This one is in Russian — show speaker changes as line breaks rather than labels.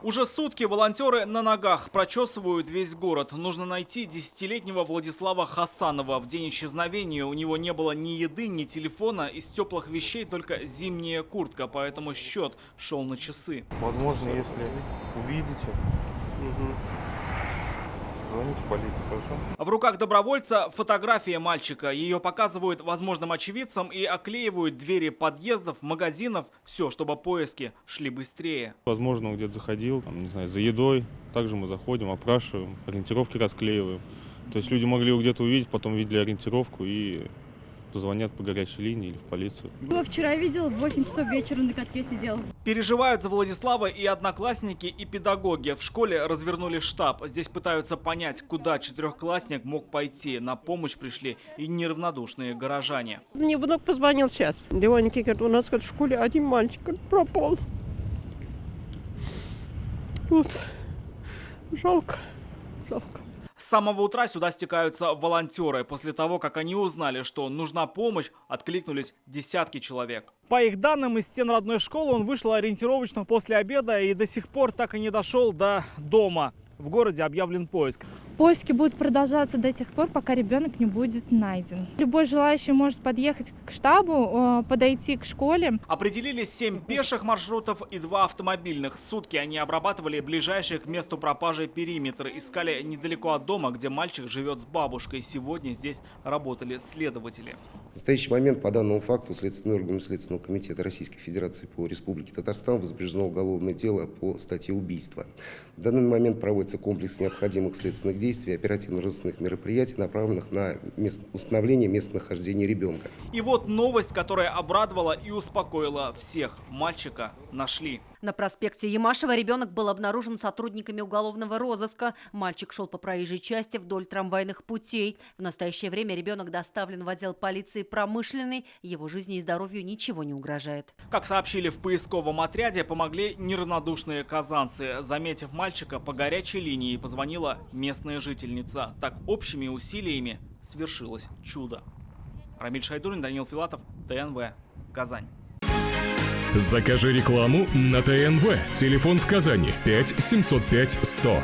Уже сутки волонтеры на ногах прочесывают весь город. Нужно найти 10-летнего Владислава Хасанова. В день исчезновения у него не было ни еды, ни телефона. Из теплых вещей только зимняя куртка, поэтому счет шел на часы.
Возможно, если увидите, звоните в полицию, хорошо?
В руках добровольца фотография мальчика. Ее показывают возможным очевидцам и оклеивают двери подъездов, магазинов. Все, чтобы поиски шли быстрее.
Возможно, он где-то заходил, там, не знаю, за едой. Также мы заходим, опрашиваем, ориентировки расклеиваем. То есть люди могли его где-то увидеть, потом видели ориентировку и звонят по горячей линии или в полицию.
Его вчера видела, в 8 часов вечера на катке сидел.
Переживают за Владислава и одноклассники, и педагоги. В школе развернули штаб. Здесь пытаются понять, куда четырехклассник мог пойти. На помощь пришли и неравнодушные горожане.
Мне внук позвонил сейчас. Леоники говорит, у нас в школе один мальчик пропал. Вот. Жалко.
С самого утра сюда стекаются волонтеры. После того, как они узнали, что нужна помощь, откликнулись десятки человек. По их данным, из стен родной школы он вышел ориентировочно после обеда и до сих пор так и не дошел до дома. В городе объявлен поиск.
Поиски будут продолжаться до тех пор, пока ребенок не будет найден. Любой желающий может подъехать к штабу, подойти к школе.
Определились 7 пеших маршрутов и 2 автомобильных. Сутки они обрабатывали ближайший к месту пропажи периметр. Искали недалеко от дома, где мальчик живет с бабушкой. Сегодня здесь работали следователи.
В настоящий момент по данному факту Следственным органом Следственного комитета Российской Федерации по Республике Татарстан возбуждено уголовное дело по статье убийства. В данный момент проводится комплекс необходимых следственных действий, оперативно-розыскных мероприятий, направленных на установление местонахождения ребенка.
И вот новость, которая обрадовала и успокоила всех. Мальчика нашли.
На проспекте Ямашева ребенок был обнаружен сотрудниками уголовного розыска. Мальчик шел по проезжей части вдоль трамвайных путей. В настоящее время ребенок доставлен в отдел полиции промышленный. Его жизни и здоровью ничего не угрожает.
Как сообщили в поисковом отряде, помогли неравнодушные казанцы. Заметив мальчика, по горячей линии позвонила местная жительница. Так общими усилиями свершилось чудо. Рамиль Шайдуллин, Даниил Филатов, ТНВ, Казань.
Закажи рекламу на ТНВ. Телефон в Казани 5 705 100.